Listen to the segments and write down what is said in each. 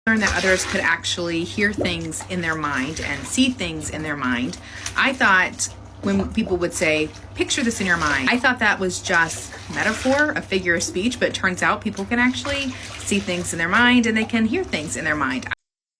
Learn that others could actually hear things in their mind and see things in their mind. I thought when people would say, picture this in your mind, I thought that was just metaphor, a figure of speech, but it turns out people can actually see things in their mind and they can hear things in their mind.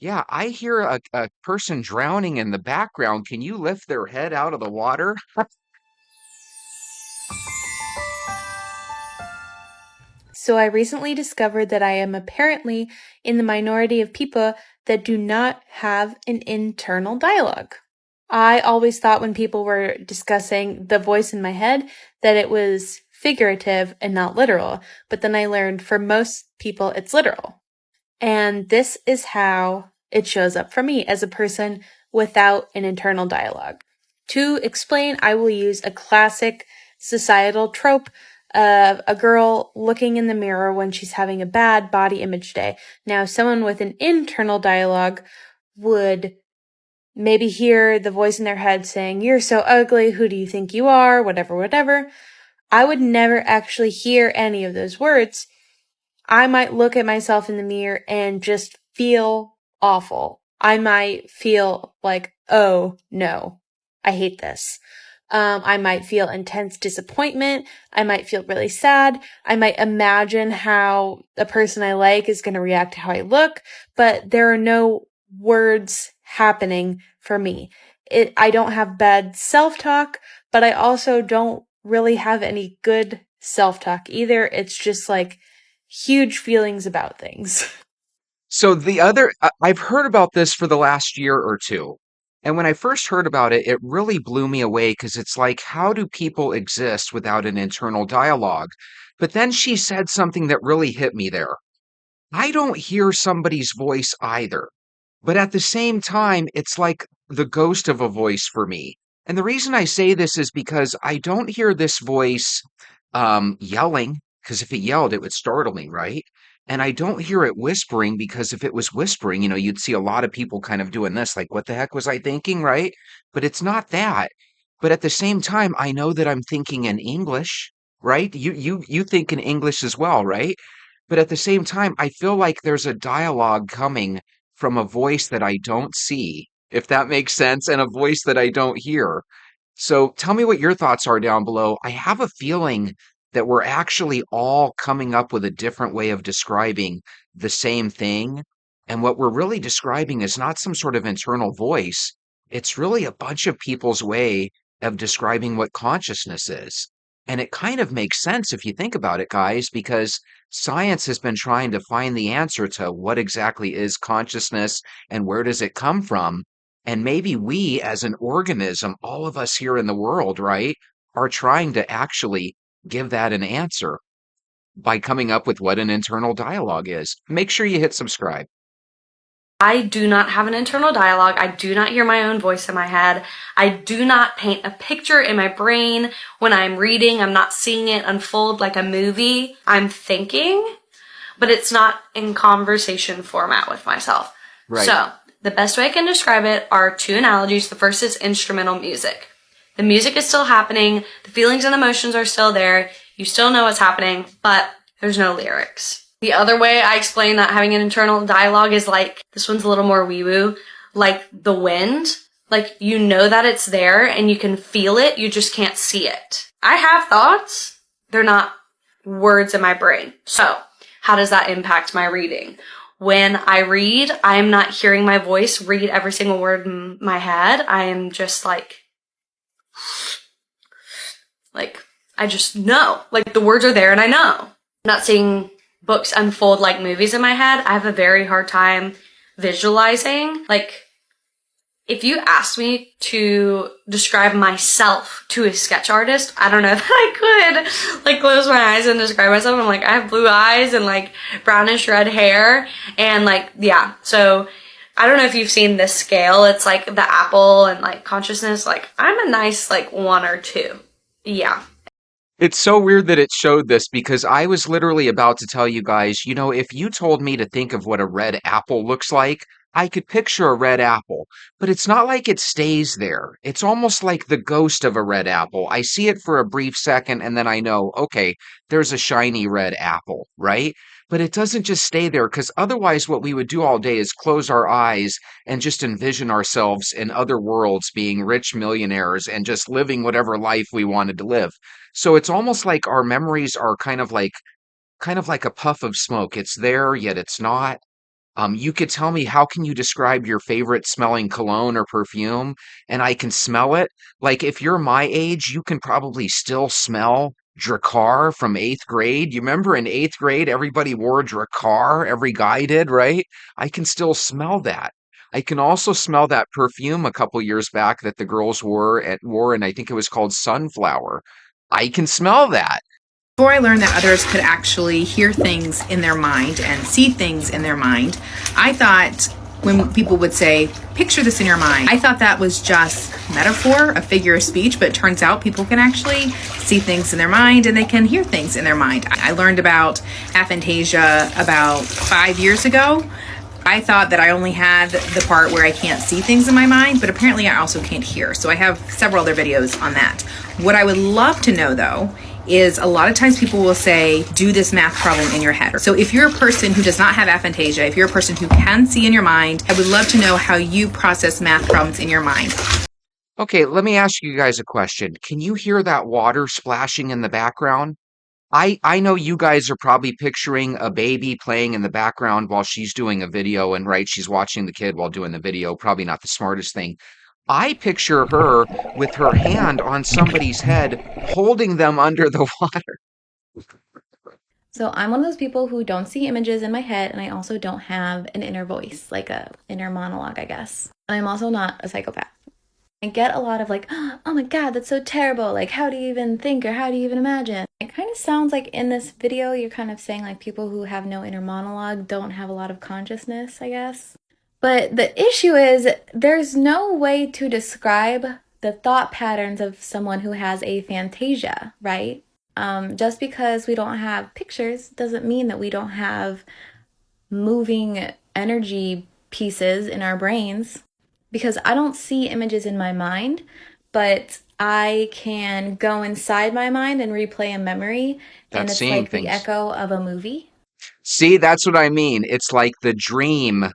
Yeah, I hear a person drowning in the background. Can you lift their head out of the water? So I recently discovered that I am apparently in the minority of people that do not have an internal dialogue. I always thought when people were discussing the voice in my head that it was figurative and not literal, but then I learned for most people it's literal. And this is how it shows up for me as a person without an internal dialogue. To explain, I will use a classic societal trope of a girl looking in the mirror when she's having a bad body image day. Now, someone with an internal dialogue would maybe hear the voice in their head saying, "You're so ugly, who do you think you are?" Whatever, whatever. I would never actually hear any of those words. I might look at myself in the mirror and just feel awful. I might feel like, oh no, I hate this. I might feel intense disappointment. I might feel really sad. I might imagine how a person I like is going to react to how I look, but there are no words happening for me. I don't have bad self-talk, but I also don't really have any good self-talk either. It's just like huge feelings about things. So I've heard about this for the last year or two. And when I first heard about it, it really blew me away because it's like, how do people exist without an internal dialogue? But then she said something that really hit me there. I don't hear somebody's voice either. But at the same time, it's like the ghost of a voice for me. And the reason I say this is because I don't hear this voice yelling, because if it yelled, it would startle me, right? And I don't hear it whispering because if it was whispering, you'd see a lot of people kind of doing this, like, what the heck was I thinking, right? But it's not that. But at the same time, I know that I'm thinking in English, right? You think in English as well, right? But at the same time, I feel like there's a dialogue coming from a voice that I don't see, if that makes sense, and a voice that I don't hear. So tell me what your thoughts are down below. I have a feeling that we're actually all coming up with a different way of describing the same thing. And what we're really describing is not some sort of internal voice. It's really a bunch of people's way of describing what consciousness is. And it kind of makes sense if you think about it, guys, because science has been trying to find the answer to what exactly is consciousness and where does it come from. And maybe we, as an organism, all of us here in the world, right, are trying to actually give that an answer by coming up with what an internal dialogue is. Make sure you hit subscribe. I do not have an internal dialogue. I do not hear my own voice in my head. I do not paint a picture in my brain when I'm reading. I'm not seeing it unfold like a movie. I'm thinking, but it's not in conversation format with myself. Right. So, the best way I can describe it are two analogies. The first is instrumental music. The music is still happening. The feelings and emotions are still there. You still know what's happening, but there's no lyrics. The other way I explain that having an internal dialogue is like, this one's a little more wee-woo, like the wind. Like, you know that it's there and you can feel it, you just can't see it. I have thoughts, they're not words in my brain. So, how does that impact my reading? When I read, I am not hearing my voice read every single word in my head. I am just I just know. Like, the words are there and I know. I'm not seeing books unfold like movies in my head. I have a very hard time visualizing. Like, if you asked me to describe myself to a sketch artist, I don't know that I could, like, close my eyes and describe myself. I'm like, I have blue eyes and, like, brownish red hair. And, like, yeah. So, I don't know if you've seen this scale. It's, like, the apple and, like, consciousness. Like, I'm a nice, like, 1 or 2. Yeah. It's so weird that it showed this because I was literally about to tell you guys, if you told me to think of what a red apple looks like, I could picture a red apple, but it's not like it stays there. It's almost like the ghost of a red apple. I see it for a brief second and then I know, okay, there's a shiny red apple, right? but it doesn't just stay there because otherwise what we would do all day is close our eyes and just envision ourselves in other worlds being rich millionaires and just living whatever life we wanted to live. So it's almost like our memories are kind of like a puff of smoke. It's there, yet it's not. You could tell me, how can you describe your favorite smelling cologne or perfume? And I can smell it. Like if you're my age, you can probably still smell Dracar from eighth grade. You remember in eighth grade, everybody wore Dracar. Every guy did, right? I can still smell that. I can also smell that perfume a couple years back that the girls wore, and I think it was called Sunflower. I can smell that. Before I learned that others could actually hear things in their mind and see things in their mind, I thought when people would say, picture this in your mind, I thought that was just metaphor, a figure of speech, but it turns out people can actually see things in their mind and they can hear things in their mind. I learned about aphantasia about 5 years ago. I thought that I only had the part where I can't see things in my mind, but apparently I also can't hear. So I have several other videos on that. What I would love to know though is a lot of times people will say, do this math problem in your head. So if you're a person who does not have aphantasia, if you're a person who can see in your mind, I would love to know how you process math problems in your mind. Okay, let me ask you guys a question. Can you hear that water splashing in the background? I know you guys are probably picturing a baby playing in the background while she's doing a video, and right, she's watching the kid while doing the video, probably not the smartest thing. I picture her with her hand on somebody's head, holding them under the water. So I'm one of those people who don't see images in my head, and I also don't have an inner voice, like a inner monologue, I guess. And I'm also not a psychopath. I get a lot of like, oh my God, that's so terrible. Like, how do you even think or how do you even imagine? It kind of sounds like in this video, you're kind of saying like people who have no inner monologue don't have a lot of consciousness, I guess. But the issue is there's no way to describe the thought patterns of someone who has aphantasia, right? Just because we don't have pictures doesn't mean that we don't have moving energy pieces in our brains. Because I don't see images in my mind, but I can go inside my mind and replay a memory, and That's it's seeing like the things. echo of a movie. See, that's what I mean. It's like the dream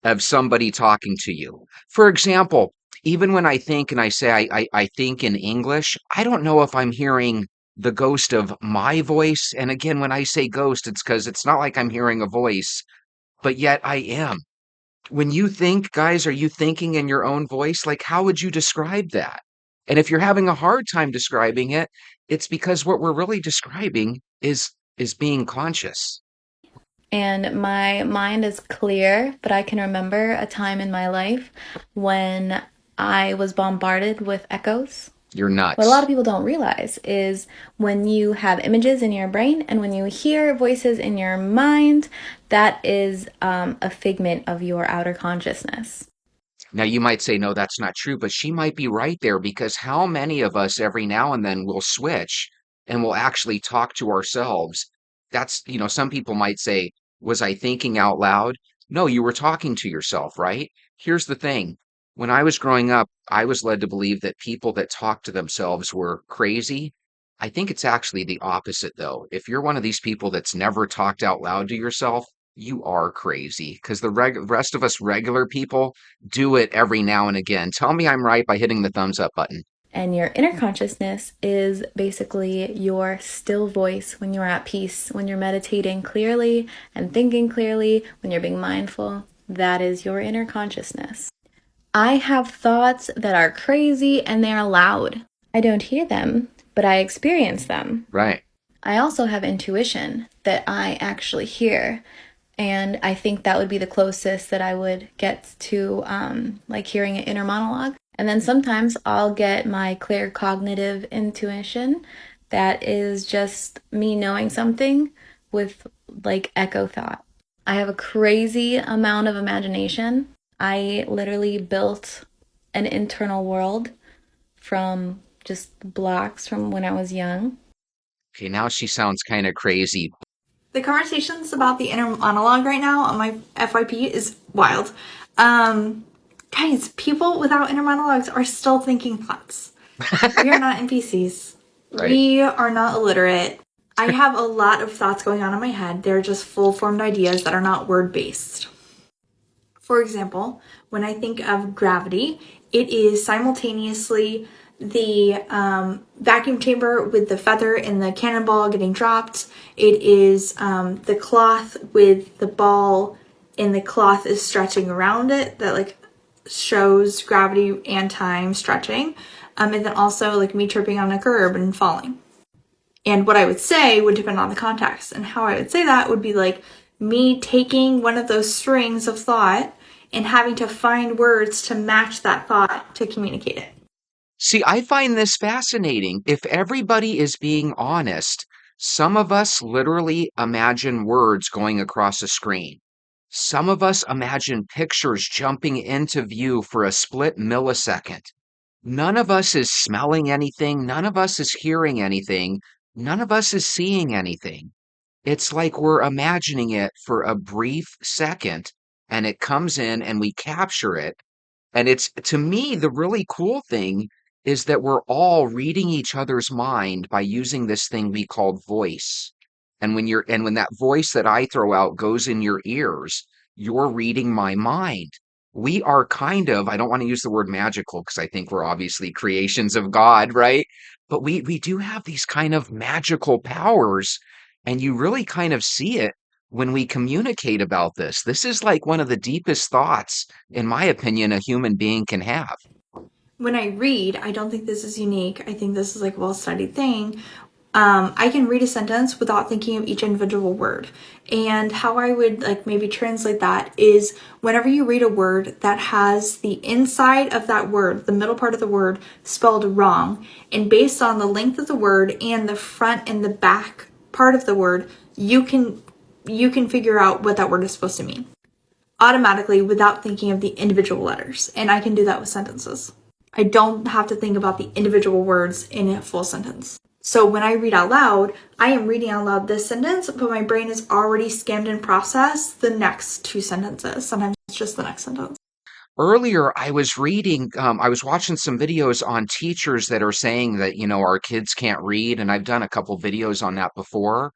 of somebody talking to you. For example, even when I think and I say I think in English, I don't know if I'm hearing the ghost of my voice. And again, when I say ghost, it's because it's not like I'm hearing a voice, but yet I am. When you think, guys, are you thinking in your own voice? Like, how would you describe that? And if you're having a hard time describing it, it's because what we're really describing is being conscious. And my mind is clear, but I can remember a time in my life when I was bombarded with echoes. You're What a lot nuts. of people don't realize is when you have images in your brain and when you hear voices in your mind, that is a figment of your outer consciousness. Now, you might say, no, that's not true, but she might be right there because how many of us every now and then will switch and will actually talk to ourselves? Some people might say, was I thinking out loud? No, you were talking to yourself, right? Here's the thing. When I was growing up, I was led to believe that people that talk to themselves were crazy. I think it's actually the opposite, though. If you're one of these people that's never talked out loud to yourself, you are crazy because the rest of us regular people do it every now and again. Tell me I'm right by hitting the thumbs up button. And your inner consciousness is basically your still voice when you're at peace, when you're meditating clearly and thinking clearly, when you're being mindful. That is your inner consciousness. I have thoughts that are crazy and they're loud. I don't hear them, but I experience them. Right. I also have intuition that I actually hear. And I think that would be the closest that I would get to like hearing an inner monologue. And then sometimes I'll get my clear cognitive intuition that is just me knowing something with like echo thought. I have a crazy amount of imagination. I literally built an internal world from just blocks from when I was young. Okay, now she sounds kind of crazy. The conversations about the inner monologue right now on my FYP is wild. Guys, people without inner monologues are still thinking thoughts. We are not NPCs. Right. We are not illiterate. I have a lot of thoughts going on in my head. They're just full-formed ideas that are not word-based. For example, when I think of gravity, it is simultaneously the vacuum chamber with the feather and the cannonball getting dropped. It is the cloth with the ball and the cloth is stretching around it that like shows gravity and time stretching. And then also like me tripping on a curb and falling. And what I would say would depend on the context. And how I would say that would be like me taking one of those strings of thought and having to find words to match that thought to communicate it. See, I find this fascinating. If everybody is being honest, some of us literally imagine words going across a screen. Some of us imagine pictures jumping into view for a split millisecond. None of us is smelling anything. None of us is hearing anything. None of us is seeing anything. It's like we're imagining it for a brief second and it comes in and we capture it. And it's to me, the really cool thing is that we're all reading each other's mind by using this thing we call voice. And when that voice that I throw out goes in your ears, you're reading my mind. We are kind of, I don't want to use the word magical because I think we're obviously creations of God, right? But we do have these kind of magical powers, and you really kind of see it when we communicate about this. This is like one of the deepest thoughts, in my opinion, a human being can have. When I read, I don't think this is unique. I think this is like a well-studied thing. I can read a sentence without thinking of each individual word. And how I would like maybe translate that is whenever you read a word that has the inside of that word, the middle part of the word spelled wrong, and based on the length of the word and the front and the back part of the word, you can figure out what that word is supposed to mean automatically without thinking of the individual letters. And I can do that with sentences. I don't have to think about the individual words in a full sentence. So when I read out loud, I am reading out loud this sentence, but my brain has already skimmed and processed the next two sentences. Sometimes it's just the next sentence. Earlier, I was I was watching some videos on teachers that are saying that, our kids can't read, and I've done a couple videos on that before.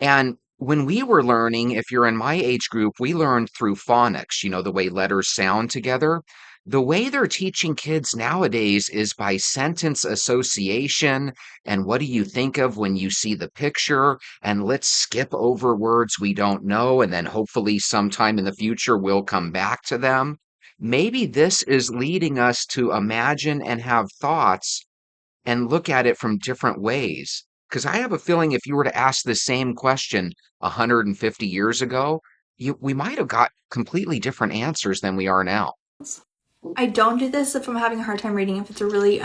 And when we were learning, if you're in my age group, we learned through phonics, the way letters sound together. The way they're teaching kids nowadays is by sentence association. And what do you think of when you see the picture? And let's skip over words we don't know. And then hopefully sometime in the future, we'll come back to them. Maybe this is leading us to imagine and have thoughts and look at it from different ways. Because I have a feeling if you were to ask the same question 150 years ago, we might have got completely different answers than we are now. I don't do this if I'm having a hard time reading. If it's a really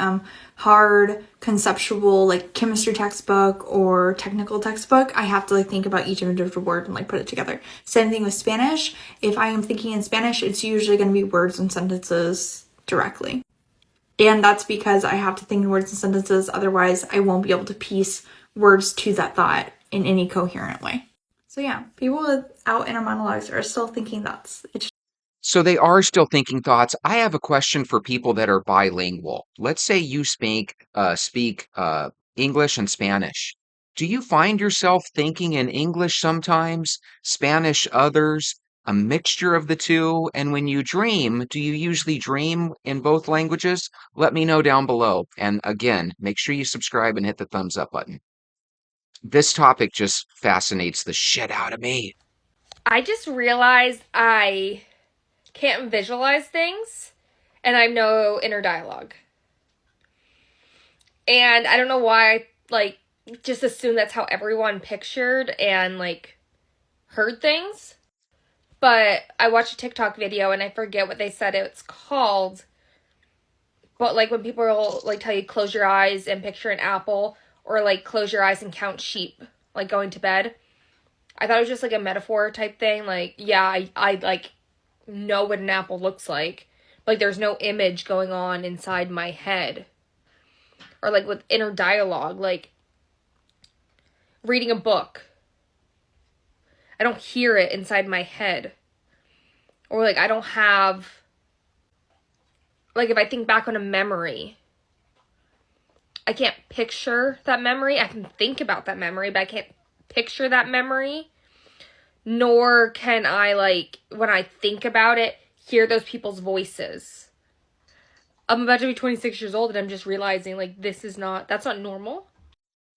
hard conceptual like chemistry textbook or technical textbook, I have to like think about each individual word and like put it together. Same thing with Spanish. If I am thinking in Spanish, it's usually going to be words and sentences directly. And that's because I have to think in words and sentences. Otherwise, I won't be able to piece words to that thought in any coherent way. So yeah, people without inner monologues are still thinking thoughts. So they are still thinking thoughts. I have a question for people that are bilingual. Let's say you speak English and Spanish. Do you find yourself thinking in English sometimes, Spanish others, a mixture of the two? And when you dream, do you usually dream in both languages? Let me know down below. And again, make sure you subscribe and hit the thumbs up button. This topic just fascinates the shit out of me. I just realized I can't visualize things and I have no inner dialogue. And I don't know why I just assume that's how everyone pictured and heard things. But I watched a TikTok video and I forget what they said it's called. But when people will tell you close your eyes and picture an apple, or close your eyes and count sheep going to bed. I thought it was just a metaphor type thing. I know what an apple looks like. There's no image going on inside my head. Or with inner dialogue, reading a book. I don't hear it inside my head. Or I don't have, if I think back on a memory, I can't picture that memory. I can think about that memory, but I can't picture that memory. Nor can I, like, when I think about it, hear those people's voices. I'm about to be 26 years old and I'm just realizing, like, that's not normal.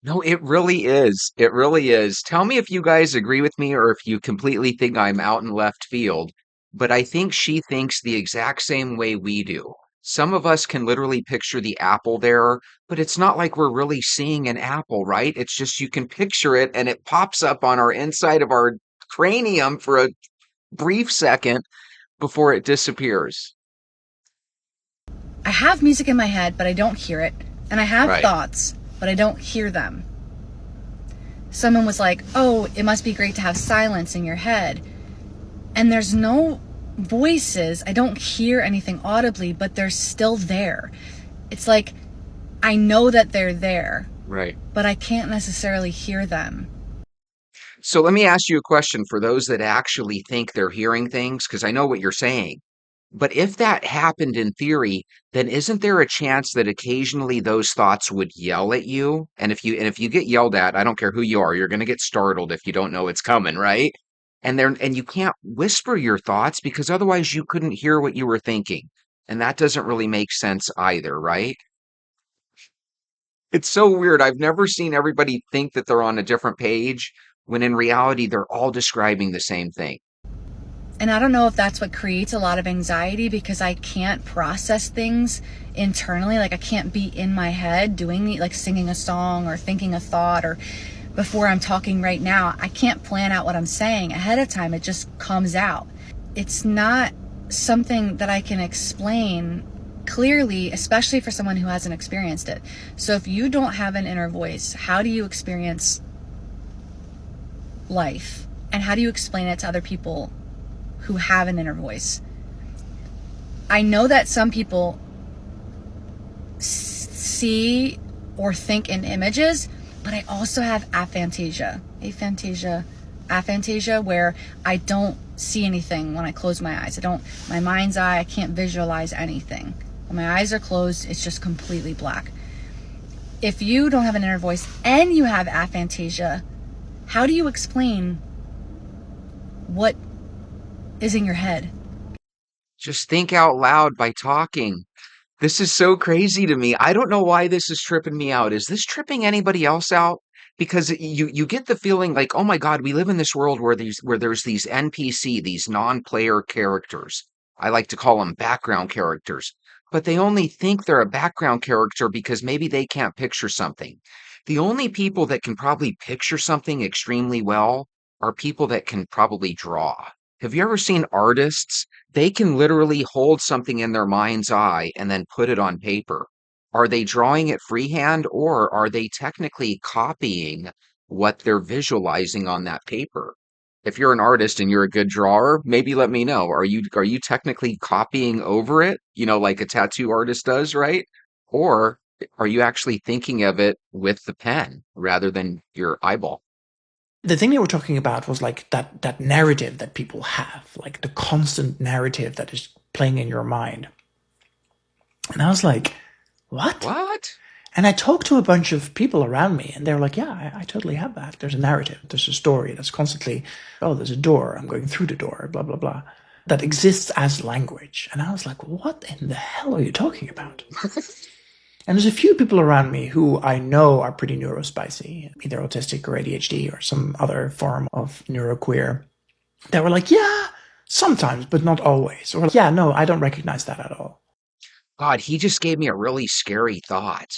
No, it really is. It really is. Tell me if you guys agree with me or if you completely think I'm out in left field. But I think she thinks the exact same way we do. Some of us can literally picture the apple there, but it's not like we're really seeing an apple, right? It's just you can picture it and it pops up on our inside of our cranium for a brief second before it disappears. I have music in my head, but I don't hear it. And I have Right. thoughts, but I don't hear them. Someone was like, oh, it must be great to have silence in your head. And there's no voices. I don't hear anything audibly, but they're still there. It's like, I know that they're there, Right. but I can't necessarily hear them. So let me ask you a question for those that actually think they're hearing things, because I know what you're saying. But if that happened in theory, then isn't there a chance that occasionally those thoughts would yell at you? And if you get yelled at, I don't care who you are, you're going to get startled if you don't know it's coming, right? And you can't whisper your thoughts because otherwise you couldn't hear what you were thinking. And that doesn't really make sense either, right? It's so weird. I've never seen everybody think that they're on a different page when in reality they're all describing the same thing. And I don't know if that's what creates a lot of anxiety because I can't process things internally. Like I can't be in my head doing like singing a song or thinking a thought or before I'm talking right now. I can't plan out what I'm saying ahead of time. It just comes out. It's not something that I can explain clearly, especially for someone who hasn't experienced it. So if you don't have an inner voice, how do you experience life? And how do you explain it to other people who have an inner voice? I know that some people see or think in images, but I also have aphantasia, where I don't see anything when I close my eyes. My mind's eye, I can't visualize anything. When my eyes are closed, it's just completely black. If you don't have an inner voice and you have aphantasia, how do you explain what is in your head? Just think out loud by talking. This is so crazy to me. I don't know why this is tripping me out. Is this tripping anybody else out? Because you get the feeling like, oh my God, we live in this world where there's these NPC, these non-player characters. I like to call them background characters, but they only think they're a background character because maybe they can't picture something. The only people that can probably picture something extremely well are people that can probably draw. Have you ever seen artists? They can literally hold something in their mind's eye and then put it on paper. Are they drawing it freehand or are they technically copying what they're visualizing on that paper? If you're an artist and you're a good drawer, maybe let me know. Are you technically copying over it, like a tattoo artist does, right? Or are you actually thinking of it with the pen rather than your eyeball? The thing they were talking about was like that narrative that people have, like the constant narrative that is playing in your mind. And I was like, what? What? And I talked to a bunch of people around me, and they were like, yeah, I totally have that. There's a narrative, there's a story that's constantly, oh, there's a door, I'm going through the door, blah, blah, blah, that exists as language. And I was like, what in the hell are you talking about? And there's a few people around me who I know are pretty neurospicy, either autistic or ADHD or some other form of neuroqueer. They were like, yeah, sometimes, but not always. Or, yeah, no, I don't recognize that at all. God, he just gave me a really scary thought.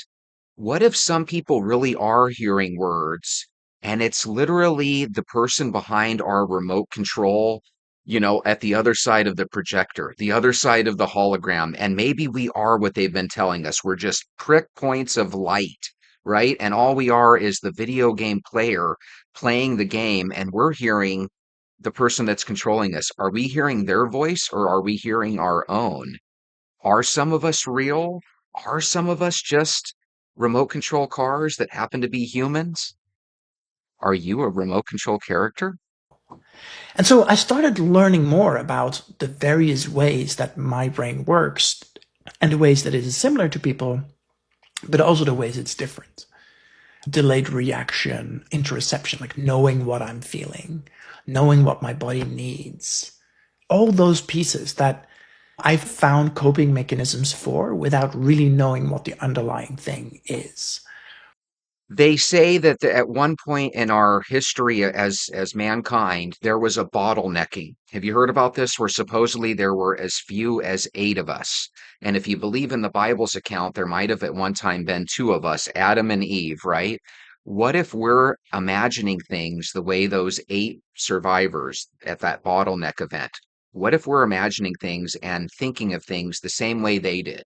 What if some people really are hearing words and it's literally the person behind our remote control, at the other side of the projector, the other side of the hologram, and maybe we are what they've been telling us. We're just prick points of light, right? And all we are is the video game player playing the game, and we're hearing the person that's controlling us. Are we hearing their voice or are we hearing our own? Are some of us real? Are some of us just remote control cars that happen to be humans? Are you a remote control character? And so I started learning more about the various ways that my brain works and the ways that it is similar to people. but also the ways it's different. Delayed reaction, interoception, like knowing what I'm feeling, knowing what my body needs. All those pieces that I've found coping mechanisms for without really knowing what the underlying thing is. They say that at one point in our history as mankind, there was a bottlenecking. Have you heard about this? Where supposedly there were as few as 8 of us. And if you believe in the Bible's account, there might have at one time been 2 of us, Adam and Eve, right? What if we're imagining things the way those 8 survivors at that bottleneck event? What if we're imagining things and thinking of things the same way they did?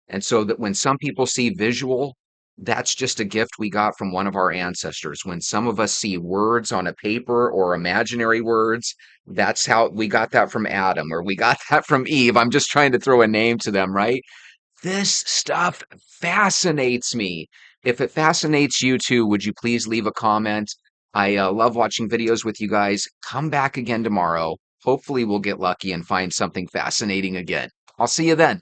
And so that when some people see visual, that's just a gift we got from one of our ancestors. When some of us see words on a paper or imaginary words, that's how we got that from Adam or we got that from Eve. I'm just trying to throw a name to them, right? This stuff fascinates me. If it fascinates you too, would you please leave a comment? I love watching videos with you guys. Come back again tomorrow. Hopefully, we'll get lucky and find something fascinating again. I'll see you then.